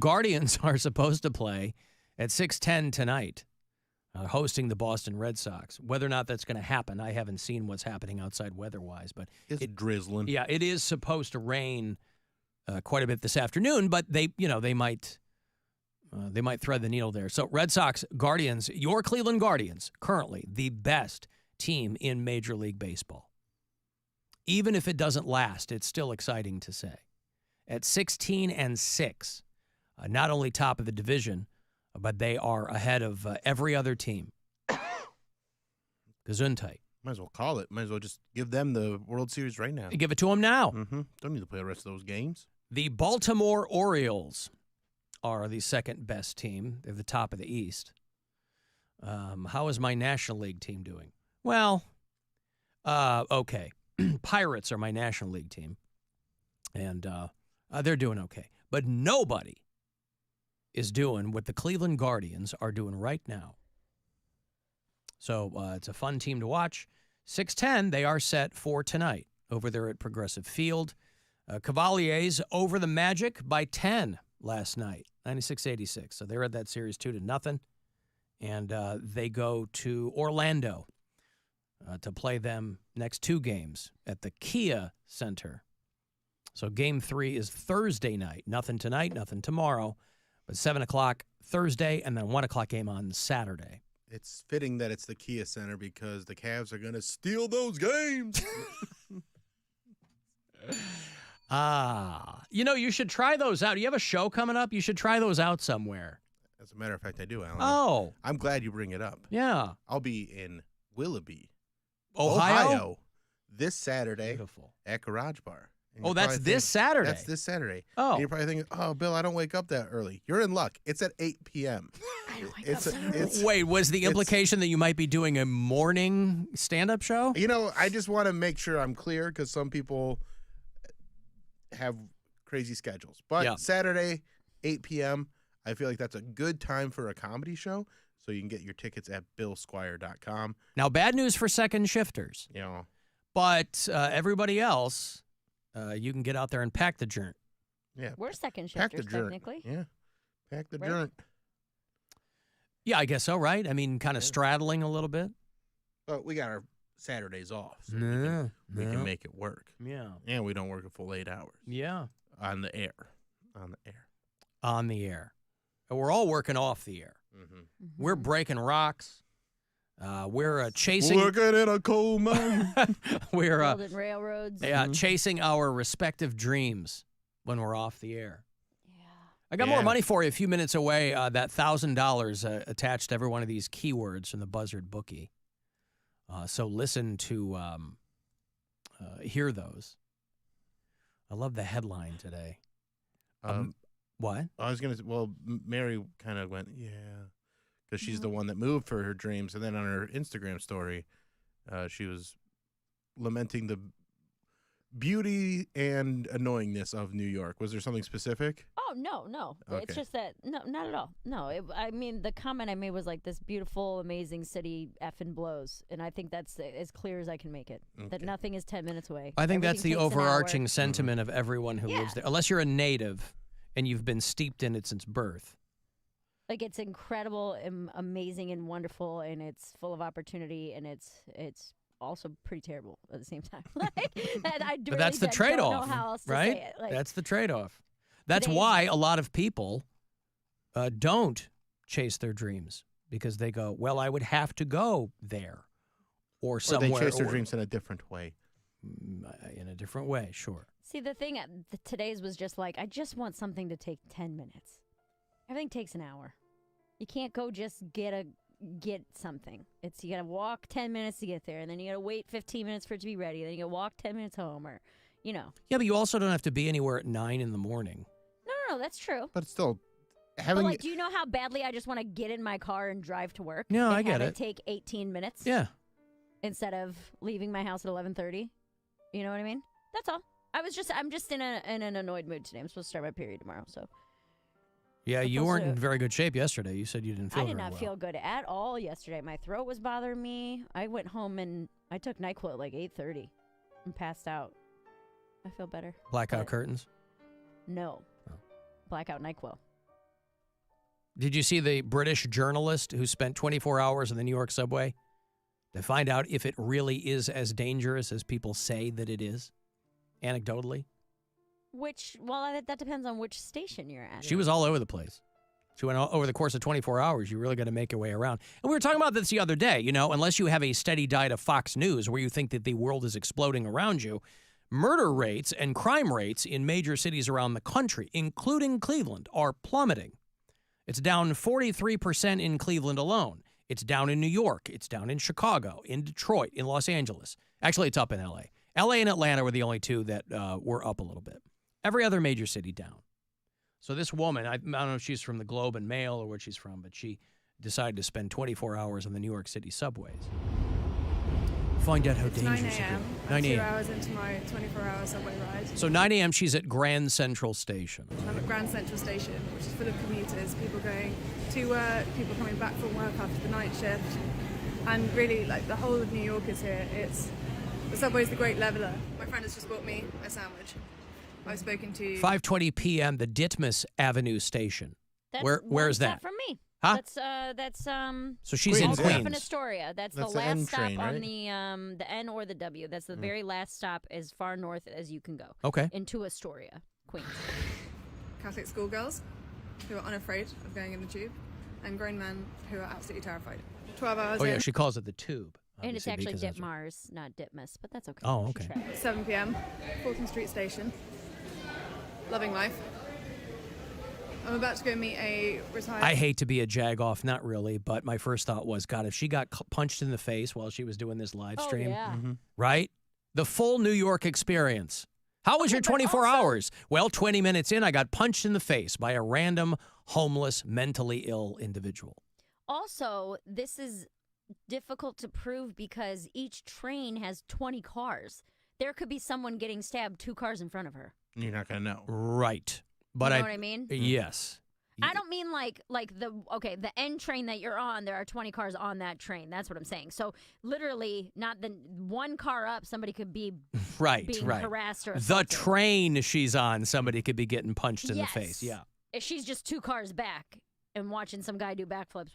Guardians are supposed to play at 6:10 tonight, hosting the Boston Red Sox. Whether or not that's going to happen, I haven't seen what's happening outside weather-wise. But it's drizzling. Yeah, it is supposed to rain quite a bit this afternoon, but they might thread the needle there. So Red Sox, Guardians, your Cleveland Guardians, currently the best team in Major League Baseball. Even if it doesn't last, it's still exciting to say. At 16-6, not only top of the division, but they are ahead of every other team. Gesundheit. Might as well call it. Might as well just give them the World Series right now. Give it to them now. Mm-hmm. Don't need to play the rest of those games. The Baltimore Orioles are the second best team. They're the top of the East. How is my National League team doing? Well, okay. Pirates are my National League team, and they're doing okay. But nobody is doing what the Cleveland Guardians are doing right now. So it's a fun team to watch. 6:10, they are set for tonight over there at Progressive Field. Cavaliers over the Magic by 10 last night, 96-86. So they're at that series 2-0. And they go to Orlando to play them next two games at the Kia Center. So game 3 is Thursday night. Nothing tonight, nothing tomorrow. But 7 o'clock Thursday and then 1 o'clock game on Saturday. It's fitting that it's the Kia Center because the Cavs are going to steal those games. You should try those out. You have a show coming up? You should try those out somewhere. As a matter of fact, I do, Alan. Oh. I'm glad you bring it up. Yeah. I'll be in Willoughby, Ohio this Saturday. Beautiful. At Garage Bar. Oh, that's this Saturday? That's this Saturday. Oh. And you're probably thinking, oh, Bill, I don't wake up that early. You're in luck. It's at 8 p.m. I don't wake up that early. Wait, was the implication that you might be doing a morning stand-up show? I just want to make sure I'm clear because some people have crazy schedules. But Saturday, 8 p.m., I feel like that's a good time for a comedy show. So you can get your tickets at billsquire.com. Now, bad news for second shifters. But everybody else, you can get out there and pack the joint. Yeah. We're second shifters, technically. Yeah. Pack the joint. Yeah, I guess so, right? I mean, kind of straddling a little bit. But we got our Saturdays off, so we can make it work. Yeah. And we don't work a full 8 hours. Yeah. On the air. On the air. And we're all working off the air. Mm-hmm. We're breaking rocks. We're chasing. Working in a coal mine. We're building railroads. Yeah, chasing our respective dreams when we're off the air. Yeah. I got more money for you a few minutes away. That $1,000 attached to every one of these keywords from the Buzzard bookie. So listen to hear those. I love the headline today. What? I was going to say, well, Mary kind of went, yeah, because she's the one that moved for her dreams. And then on her Instagram story, she was lamenting the beauty and annoyingness of New York. Was there something specific? Oh, no. Okay. It's just that, no, not at all. No, I mean, the comment I made was like, this beautiful, amazing city effing blows. And I think that's as clear as I can make it, that nothing is 10 minutes away. I think that's the Everything takes an overarching hour. sentiment of everyone who lives there. Unless you're a native and you've been steeped in it since birth. Like, it's incredible and amazing and wonderful, and it's full of opportunity, and it's also pretty terrible at the same time. But that's the trade-off, don't know how else to right? say it. Like, That's the trade-off. That's why a lot of people don't chase their dreams, because they go, well, I would have to go there or somewhere. Or they chase their dreams in a different way. In a different way, sure. See, the thing, today's was just like, I just want something to take 10 minutes. Everything takes an hour. You can't go just get something. You gotta walk 10 minutes to get there, and then you gotta wait 15 minutes for it to be ready. Then you gotta walk 10 minutes home, or Yeah, but you also don't have to be anywhere at 9 in the morning. No, that's true. But still, But like, do you know how badly I just want to get in my car and drive to work? No, and I get have it. Take 18 minutes. Yeah. Instead of leaving my house at 11:30. You know what I mean? That's all. I'm just in an annoyed mood today. I'm supposed to start my period tomorrow, so. Yeah, you weren't in very good shape yesterday. You said you didn't feel I did very not feel good at all yesterday. My throat was bothering me. I went home and I took NyQuil at like 8:30 and passed out. I feel better. Blackout curtains? No. Oh. Blackout NyQuil. Did you see the British journalist who spent 24 hours in the New York subway to find out if it really is as dangerous as people say that it is, anecdotally? That depends on which station you're at. She was all over the place. She went over the course of 24 hours. You really got to make your way around. And we were talking about this the other day. Unless you have a steady diet of Fox News where you think that the world is exploding around you, murder rates and crime rates in major cities around the country, including Cleveland, are plummeting. It's down 43% in Cleveland alone. It's down in New York. It's down in Chicago, in Detroit, in Los Angeles. Actually, it's up in L.A. L.A. and Atlanta were the only two that were up a little bit. Every other major city down. So this woman, I don't know if she's from the Globe and Mail or where she's from, but she decided to spend 24 hours on the New York City subways. Find out how dangerous it is. 9 a.m. 2 hours into my 24-hour subway ride. So 9 a.m. she's at Grand Central Station. I'm at Grand Central Station, which is full of commuters, people going to work, people coming back from work after the night shift. And really, the whole of New York is here. The subway's the great leveler. My friend has just bought me a sandwich. I've spoken to... 5:20 p.m., the Ditmas Avenue Station. Where is that? From me. Huh? That's So she's in Queens, yeah. up Queens. in Astoria. That's the That's the last N stop train, on right? the N or the W. That's the very last stop as far north as you can go. Okay. Into Astoria, Queens. Catholic schoolgirls who are unafraid of going in the tube, and grown men who are absolutely terrified. 12 hours Oh, in, yeah, she calls it the tube. And it's obviously, actually because that's what- Ditmars, not Ditmas, but that's okay. Oh, She okay. tried. 7 p.m., Fulton Street Station. Loving life. I'm about to go meet a retired... I hate to be a jag-off, not really, but my first thought was, God, if she got punched in the face while she was doing this live Oh, stream, yeah. right? The full New York experience. How was your but 24 also- hours? Well, 20 minutes in, I got punched in the face by a random, homeless, mentally ill individual. Also, this is difficult to prove because each train has 20 cars. There could be someone getting stabbed 2 cars in front of her. You're not going to know. Right. But You know what I mean? Yes. I don't mean like the N train that you're on, there are 20 cars on that train. That's what I'm saying. So literally not the one car up, somebody could be Right, being right. harassed or The assaulted. train she's on, somebody could be getting punched in the Yes. face. Yeah. If she's just 2 cars back and watching some guy do backflips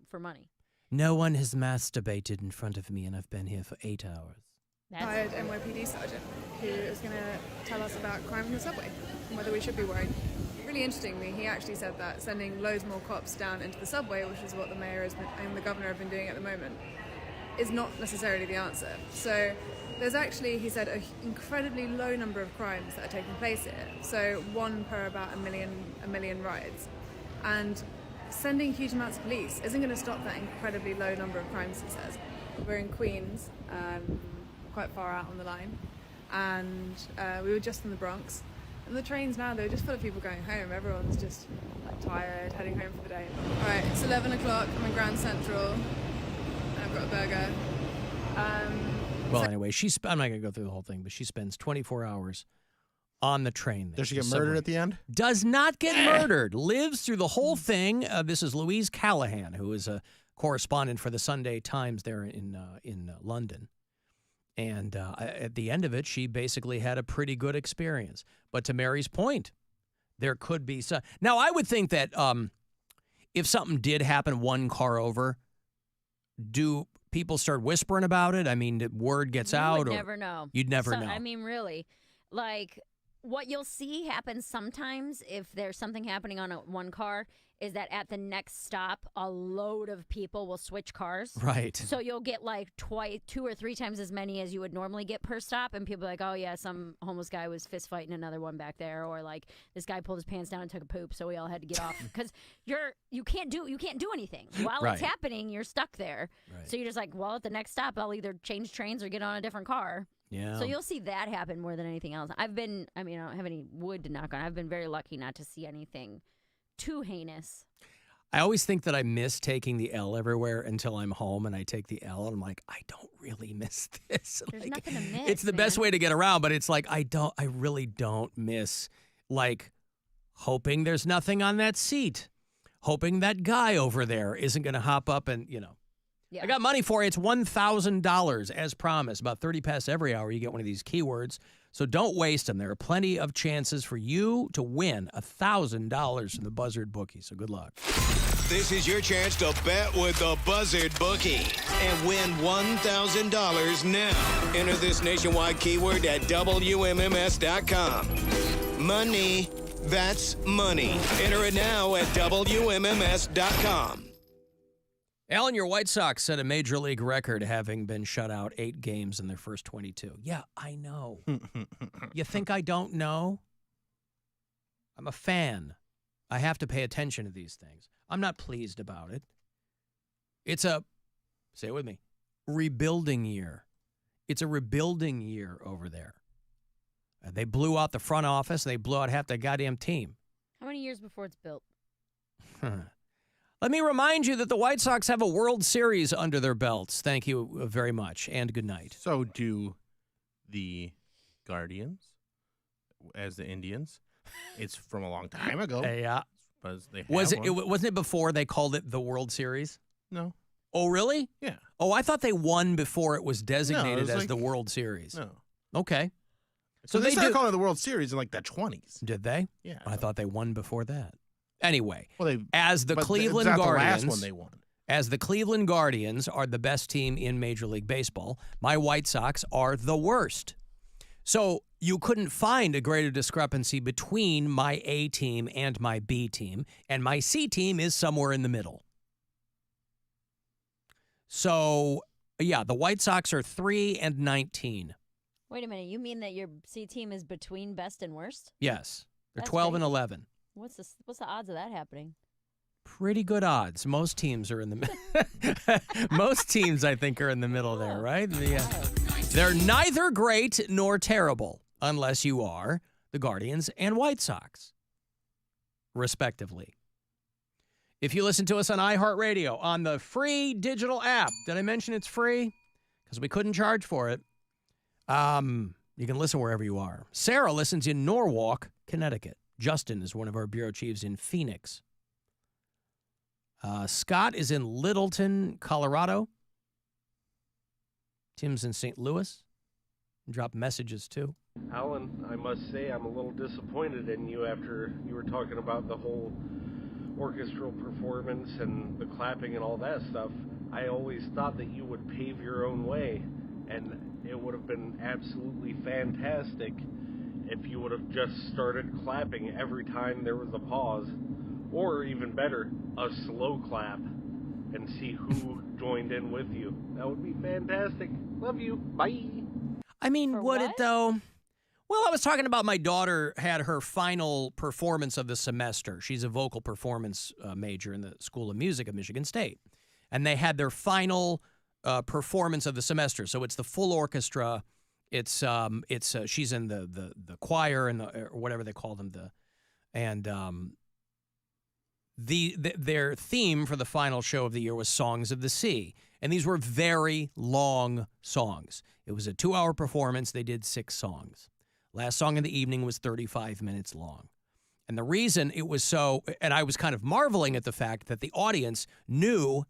for money. No one has masturbated in front of me, and I've been here for 8 hours. That's retired NYPD sergeant who is going to tell us about crime in the subway and whether we should be worried. Really interestingly, he actually said that sending loads more cops down into the subway, which is what the mayor and the governor have been doing at the moment, is not necessarily the answer. So there's actually, he said, an incredibly low number of crimes that are taking place here. So 1 per about a million rides. And sending huge amounts of police isn't going to stop that incredibly low number of crimes, he says. We're in Queens, quite far out on the line, and we were just in the Bronx. And the trains now, they're just full of people going home. Everyone's just tired, heading home for the day. All right, it's 11 o'clock, I'm in Grand Central, and I've got a burger. Well, anyway, I'm not going to go through the whole thing, but she spends 24 hours on the train. There, Does she the get murdered subway. at the end? Does not get murdered. Lives through the whole thing. This is Louise Callahan, who is a correspondent for the Sunday Times there in London. And at the end of it, she basically had a pretty good experience. But to Mary's point, there could be some. Now, I would think that if something did happen 1 car over, do people start whispering about it? I mean, the word gets out? You would or never know. You'd never know. I mean, really. Like, what you'll see happen sometimes if there's something happening on 1 car is that at the next stop, a load of people will switch cars. Right. So you'll get like 2 or 3 times as many as you would normally get per stop, and people are like, oh yeah, some homeless guy was fist fighting another one back there, or like this guy pulled his pants down and took a poop, so we all had to get off because you can't do anything while Right. it's happening. You're stuck there, Right. so you're just like, well, at the next stop, I'll either change trains or get on a different car. Yeah. So you'll see that happen more than anything else. I don't have any wood to knock on. I've been very lucky not to see anything too heinous. I always think that I miss taking the L everywhere until I'm home and I take the L and I'm like, I don't really miss this. There's Like, nothing to miss. it's the best man. way to get around, but it's like I really don't miss like hoping there's nothing on that seat. Hoping that guy over there isn't going to hop up and, Yeah. I got money for you. It's $1,000 as promised. About 30 past every hour, you get one of these keywords. So don't waste them. There are plenty of chances for you to win $1,000 from the Buzzard bookie. So good luck. This is your chance to bet with the Buzzard bookie and win $1,000 now. Enter this nationwide keyword at WMMS.com. Money. That's money. Enter it now at WMMS.com. Alan, your White Sox set a major league record having been shut out 8 games in their first 22. Yeah, I know. You think I don't know? I'm a fan. I have to pay attention to these things. I'm not pleased about it. It's a, say it with me, rebuilding year. It's a rebuilding year over there. They blew out the front office. They blew out half the goddamn team. How many years before it's built? Let me remind you that the White Sox have a World Series under their belts. Thank you very much, and good night. So do the Guardians, as the Indians. It's from a long time ago. Yeah. But they have Wasn't it before they called it the World Series? No. Oh, really? Yeah. Oh, I thought they won before it was designated as like, the World Series. No. Okay. So they started calling it the World Series in like the 20s. Did they? Yeah. I thought they won before that. Anyway, well, as the Cleveland it's not Guardians, the last one they won. As the Cleveland Guardians are the best team in Major League Baseball, my White Sox are the worst. So you couldn't find a greater discrepancy between my A team and my B team, and my C team is somewhere in the middle. So, yeah, the White Sox are 3-19. Wait a minute. You mean that your C team is between best and worst? Yes. They're That's 12-11. What's the odds of that happening? Pretty good odds. Most teams are in the most teams, I think, are in the middle there, right? They're neither great nor terrible, unless you are the Guardians and White Sox, respectively. If you listen to us on iHeartRadio, on the free digital app, did I mention it's free? Because we couldn't charge for it. You can listen wherever you are. Sarah listens in Norwalk, Connecticut. Justin is one of our bureau chiefs in Phoenix. Scott is in Littleton, Colorado. Tim's in St. Louis. Drop messages, too. Alan, I must say I'm a little disappointed in you after you were talking about the whole orchestral performance and the clapping and all that stuff. I always thought that you would pave your own way, and it would have been absolutely fantastic if you would have just started clapping every time there was a pause, or even better, a slow clap, and see who joined in with you. That would be fantastic. Love you. Bye. I mean, For would what? it, though? Well, I was talking about my daughter had her final performance of the semester. She's a vocal performance major in the School of Music at Michigan State. And they had their final performance of the semester. So it's the full orchestra. It's she's in the choir and or whatever they call them. Their theme for the final show of the year was Songs of the Sea. And these were very long songs. It was a 2-hour performance. They did 6 songs. Last song of the evening was 35 minutes long. And the reason it was so, and I was kind of marveling at the fact that the audience knew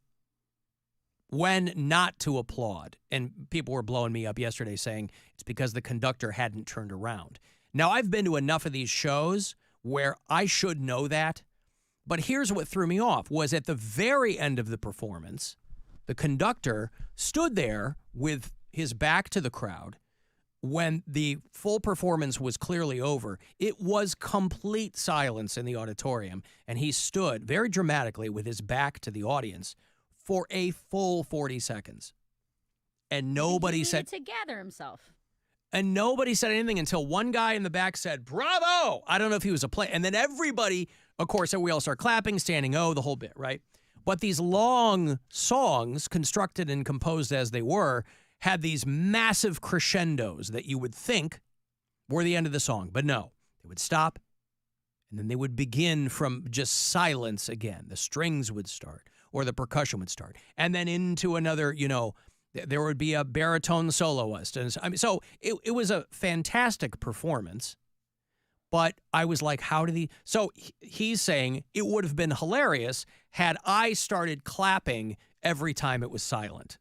when not to applaud. And people were blowing me up yesterday saying it's because the conductor hadn't turned around. Now, I've been to enough of these shows where I should know that. But here's what threw me off was at the very end of the performance, the conductor stood there with his back to the crowd. When the full performance was clearly over, it was complete silence in the auditorium, and he stood very dramatically with his back to the audience for a full 40 seconds. And nobody said to gather himself. And nobody said anything until one guy in the back said, "Bravo!" I don't know if he was a play. And then everybody, of course, we all start clapping, standing O, the whole bit, right? But these long songs, constructed and composed as they were, had these massive crescendos that you would think were the end of the song. But no, they would stop, and then they would begin from just silence again. The strings would start, or the percussion would start. And then into another, there would be a baritone soloist. And I mean, so it was a fantastic performance. But I was like, how did he? So he's saying it would have been hilarious had I started clapping every time it was silent.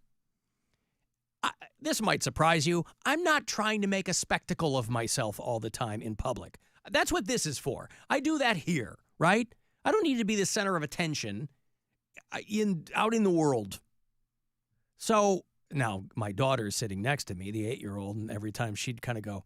this might surprise you. I'm not trying to make a spectacle of myself all the time in public. That's what this is for. I do that here, right? I don't need to be the center of attention out in the world. So now my daughter is sitting next to me, the 8-year-old, and every time she'd kind of go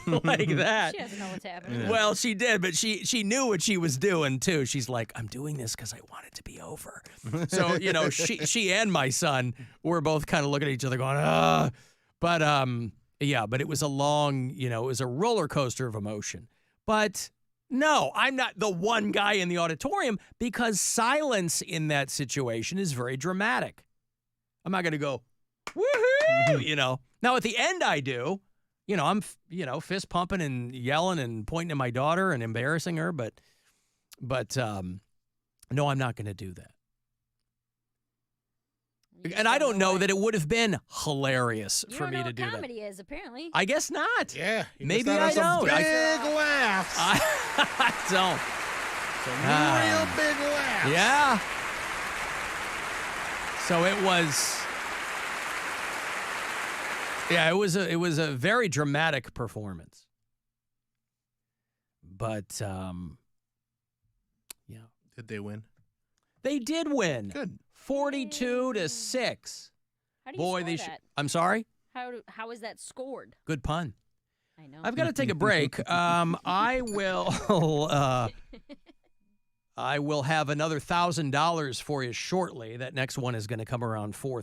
like that. She doesn't know what's happening. Yeah. Well, she did, but she knew what she was doing too. She's like, I'm doing this because I want it to be over. So, she and my son were both kind of looking at each other going, ah. But but it was a long, it was a roller coaster of emotion. But no, I'm not the one guy in the auditorium because silence in that situation is very dramatic. I'm not going to go, woohoo, Now, at the end, I do. I'm, fist pumping and yelling and pointing at my daughter and embarrassing her. But no, I'm not going to do that. And I don't know that it would have been hilarious for me to do that. You don't know what comedy is, apparently. I guess not. Yeah. Maybe I don't. Big laughs. I don't. Some real big laughs. Yeah. So it was. Yeah, it was a very dramatic performance. But yeah. Did they win? They did win. Good. 42-6. How do you score that? I'm sorry? How is that scored? Good pun. I know. I've got to take a break. I will have another $1,000 for you shortly. That next one is going to come around 4:30.